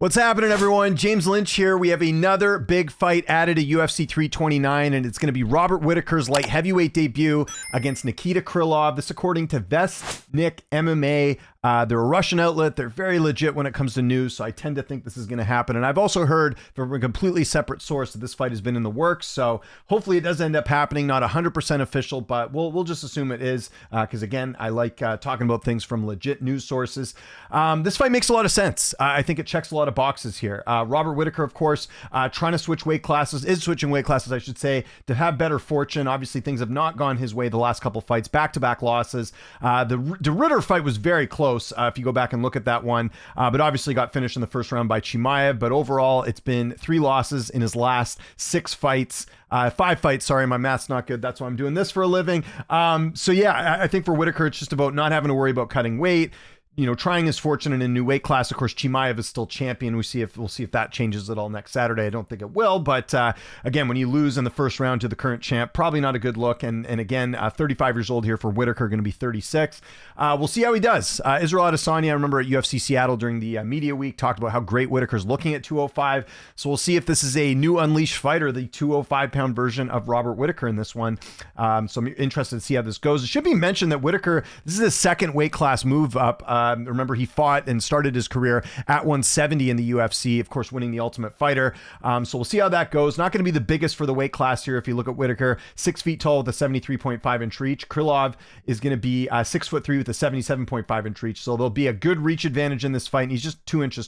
What's happening, everyone? James Lynch here. We have another big fight added to UFC 329, and it's going to be Robert Whittaker's light heavyweight debut against Nikita Krylov. This according to Vestnik MMA. They're a Russian outlet. They're very legit when it comes to news, so I tend to think this is going to happen. And I've also heard from a completely separate source that this fight has been in the works, so hopefully it does end up happening. Not 100% official, but we'll just assume it is, because again, I like talking about things from legit news sources. This fight makes a lot of sense. I think it checks a lot of boxes here. Robert Whittaker, of course, trying to switch weight classes, is switching weight classes, I should say, to have better fortune. Obviously, things have not gone his way the last couple fights, back-to-back losses. The Ritter fight was very close, if you go back and look at that one, but obviously got finished in the first round by Chimaev. But overall, it's been 3 losses in his last 5 fights. Sorry, my math's not good. That's why I'm doing this for a living. So yeah, I think for Whittaker, it's just about not having to worry about cutting weight. You know, trying his fortune in a new weight class. Of course, Chimaev is still champion. We'll see if that changes at all next Saturday. I don't think it will, but again, when you lose in the first round to the current champ, probably not a good look. And again, 35 years old here for Whittaker, going to be 36. We'll see how he does. Israel Adesanya, I remember at UFC Seattle during the media week, talked about how great Whittaker's looking at 205. So we'll see if this is a new unleashed fighter, the 205-pound version of Robert Whittaker in this one. So I'm interested to see how this goes. It should be mentioned that Whittaker, this is his second weight class move up. Remember, he fought and started his career at 170 in the UFC, of course, winning the Ultimate Fighter. So we'll see how that goes. Not going to be the biggest for the weight class here. If you look at Whittaker, 6 feet tall with a 73.5 inch reach. Krylov is going to be 6'3" with a 77.5 inch reach. So there'll be a good reach advantage in this fight. And he's just 3 inches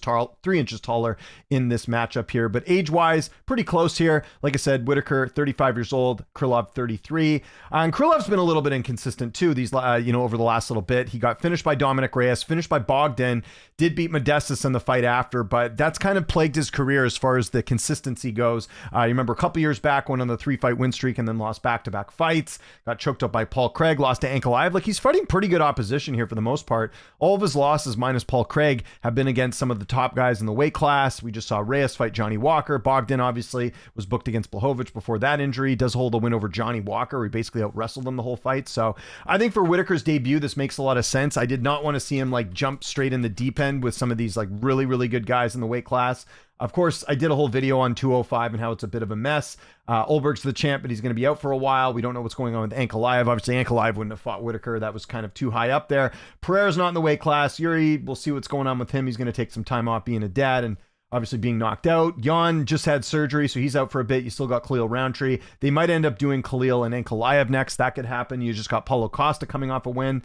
taller in this matchup here. But age-wise, pretty close here. Like I said, Whittaker, 35 years old, Krylov, 33. And Krylov's been a little bit inconsistent too. These, over the last little bit, he got finished by Dominic Reyes, finished by Bogdan, did beat Modestas in the fight after, but that's kind of plagued his career as far as the consistency goes. You remember a couple years back, went on the 3-fight win streak and then lost back-to-back fights, got choked up by Paul Craig, lost to Ankalaev. Like, he's fighting pretty good opposition here for the most part. All of his losses, minus Paul Craig, have been against some of the top guys in the weight class. We just saw Reyes fight Johnny Walker. Bogdan obviously was booked against Blachowicz before that injury. Does hold a win over Johnny Walker. He basically out-wrestled him the whole fight. So I think for Whittaker's debut, this makes a lot of sense. I did not want to see him like jump straight in the deep end with some of these like really, really good guys in the weight class. Of course, I did a whole video on 205 and how it's a bit of a mess. Olberg's the champ, but he's going to be out for a while. We don't know what's going on with Ankalaev. Obviously, Ankalaev wouldn't have fought Whittaker. That was kind of too high up there. Pereira's not in the weight class. Yuri, we'll see what's going on with him. He's going to take some time off being a dad and obviously being knocked out. Jan just had surgery, so he's out for a bit. You still got Khalil Roundtree. They might end up doing Khalil and Ankalaev next. That could happen. You just got Paulo Costa coming off a win.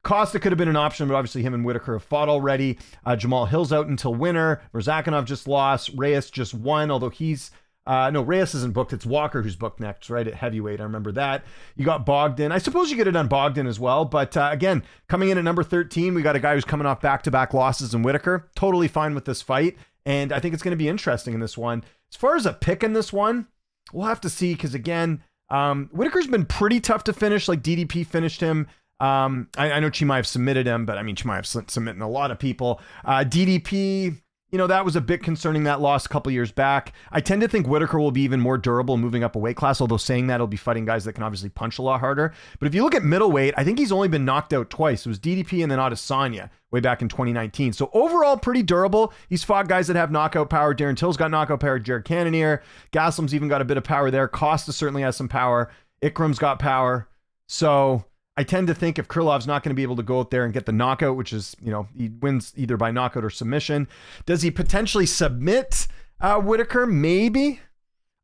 Costa could have been an option, but obviously him and Whittaker have fought already. Jamal Hill's out until winter. Murzakanov just lost. Reyes just won, although Reyes isn't booked. It's Walker who's booked next, right, at heavyweight. I remember that. You got Bogdan. I suppose you could have done Bogdan as well, but again, coming in at number 13, we got a guy who's coming off back-to-back losses in Whittaker. Totally fine with this fight, and I think it's going to be interesting in this one. As far as a pick in this one, we'll have to see, because again, Whittaker's been pretty tough to finish. Like, DDP finished him. I know Chimaev submitted him, but I mean, Chimaev's submitting a lot of people. DDP, that was a bit concerning, that loss a couple years back. I tend to think Whittaker will be even more durable moving up a weight class, although saying that, he'll be fighting guys that can obviously punch a lot harder. But if you look at middleweight, I think he's only been knocked out twice. It was DDP and then Adesanya way back in 2019. So overall, pretty durable. He's fought guys that have knockout power. Darren Till's got knockout power. Jared Cannonier. Gaslam's even got a bit of power there. Costa certainly has some power. Ikram's got power. So I tend to think if Krylov's not going to be able to go out there and get the knockout, which is, he wins either by knockout or submission, does he potentially submit Whittaker? Maybe.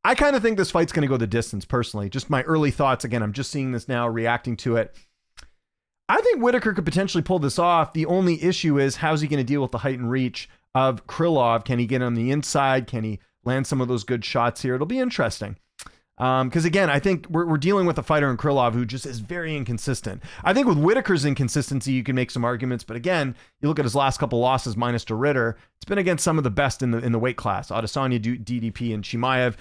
I kind of think this fight's going to go the distance, personally. Just my early thoughts. Again, I'm just seeing this now, reacting to it. I think Whittaker could potentially pull this off. The only issue is, how's he going to deal with the height and reach of Krylov? Can he get on the inside? Can he land some of those good shots here? It'll be interesting. Because again, I think we're dealing with a fighter in Krylov who just is very inconsistent. I think with Whittaker's inconsistency, you can make some arguments, but again, you look at his last couple losses minus to Ritter, it's been against some of the best in the weight class. Adesanya, DDP, and Chimaev,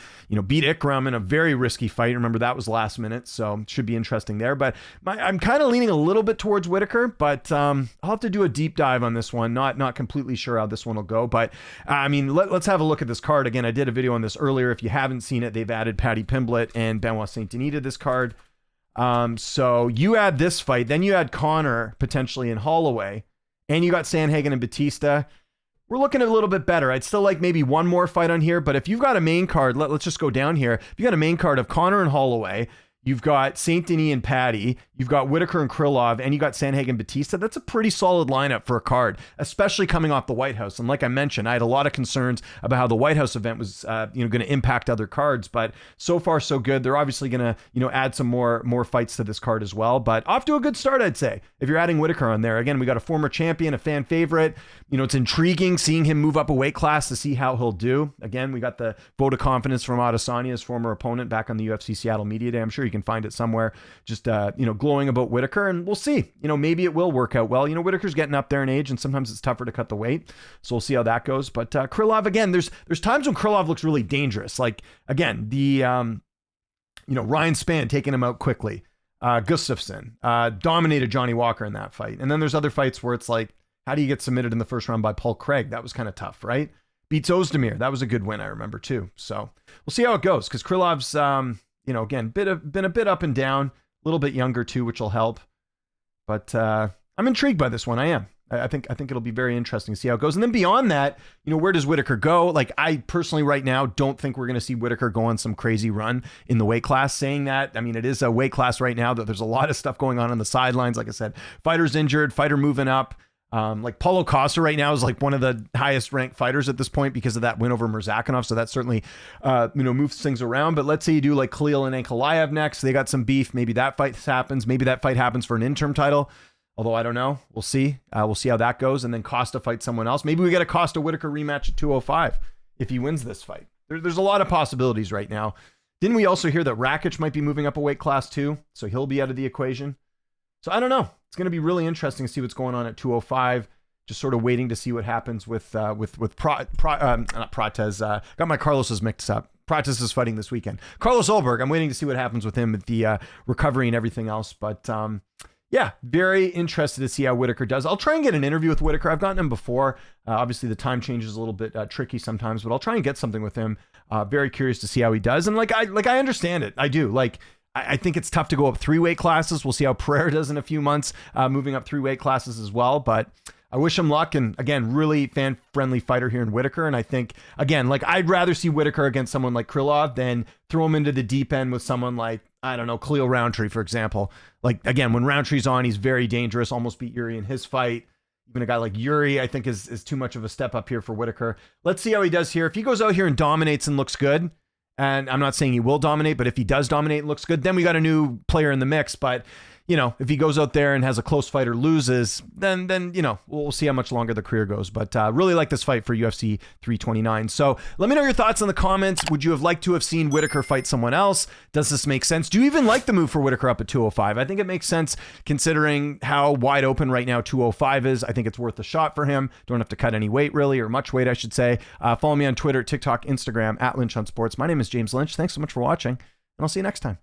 beat Ikram in a very risky fight. Remember, that was last minute, so it should be interesting there. But I'm kind of leaning a little bit towards Whittaker, but I'll have to do a deep dive on this one. Not completely sure how this one will go, but I mean, let's have a look at this card. Again, I did a video on this earlier. If you haven't seen it, they've added Paddy Pimblett and Benoit Saint-Denis to this card. So you add this fight, then you add Connor potentially in Holloway, and you got Sandhagen and Batista. we're looking a little bit better. I'd still like maybe one more fight on here, but if you've got a main card, let's just go down here. If you got a main card of Connor and Holloway, you've got St. Denis and Patty, you've got Whittaker and Krylov, and you got Sandhagen Batista. That's a pretty solid lineup for a card, especially coming off the White House. And like I mentioned, I had a lot of concerns about how the White House event was, going to impact other cards. But so far, so good. They're obviously going to, add some more fights to this card as well. But off to a good start, I'd say. If you're adding Whittaker on there, again, we got a former champion, a fan favorite. It's intriguing seeing him move up a weight class to see how he'll do. Again, we got the vote of confidence from Adesanya, his former opponent, back on the UFC Seattle Media Day. I'm sure you can find it somewhere, just glowing about Whittaker, and we'll see. Maybe it will work out well. Whittaker's getting up there in age, and sometimes it's tougher to cut the weight, so we'll see how that goes. But Krylov, again, there's times when Krylov looks really dangerous. Like again, the Ryan Spann taking him out quickly. Gustafsson dominated Johnny Walker in that fight, and then there's other fights where it's like, how do you get submitted in the first round by Paul Craig? That was kind of tough, right? Beats Ozdemir. That was a good win, I remember too. So we'll see how it goes, because Krylov's again, been a bit up and down, a little bit younger too, which will help. But I'm intrigued by this one. I am. I think it'll be very interesting to see how it goes. And then beyond that, where does Whittaker go? Like, I personally right now don't think we're going to see Whittaker go on some crazy run in the weight class. Saying that, I mean, it is a weight class right now that there's a lot of stuff going on the sidelines. Like I said, fighter's injured, fighter moving up. Like Paulo Costa right now is like one of the highest ranked fighters at this point because of that win over Murzakanov. So that certainly, moves things around. But let's say you do like Khalil and Ankalaev next. They got some beef. Maybe that fight happens. Maybe that fight happens for an interim title. Although I don't know. We'll see. We'll see how that goes. And then Costa fights someone else. Maybe we get a Costa Whittaker rematch at 205 if he wins this fight. There's a lot of possibilities right now. Didn't we also hear that Rakic might be moving up a weight class too? So he'll be out of the equation. So I don't know. It's going to be really interesting to see what's going on at 205. Just sort of waiting to see what happens with not Prates. Got my Carlos's mixed up. Prates is fighting this weekend. Carlos Ulberg. I'm waiting to see what happens with him with the recovery and everything else. But yeah, very interested to see how Whittaker does. I'll try and get an interview with Whittaker. I've gotten him before. Obviously, the time change is a little bit tricky sometimes, but I'll try and get something with him. Very curious to see how he does. And I understand it. I do. I think it's tough to go up 3 weight classes. We'll see how Pereira does in a few months, moving up 3 weight classes as well. But I wish him luck. And again, really fan-friendly fighter here in Whittaker. And I think, again, I'd rather see Whittaker against someone like Krylov than throw him into the deep end with someone like, I don't know, Khalil Roundtree, for example. Again, when Roundtree's on, he's very dangerous, almost beat Yuri in his fight. Even a guy like Yuri, I think, is too much of a step up here for Whittaker. Let's see how he does here. If he goes out here and dominates and looks good, and I'm not saying he will dominate, but if he does dominate and looks good, then we got a new player in the mix. But, if he goes out there and has a close fight or loses, then we'll see how much longer the career goes. But really like this fight for UFC 329. So let me know your thoughts in the comments. Would you have liked to have seen Whittaker fight someone else? Does this make sense? Do you even like the move for Whittaker up at 205? I think it makes sense considering how wide open right now 205 is. I think it's worth a shot for him. Don't have to cut any weight really, or much weight, I should say. Follow me on Twitter, TikTok, Instagram, @Lynch on Sports. My name is James Lynch. Thanks so much for watching, and I'll see you next time.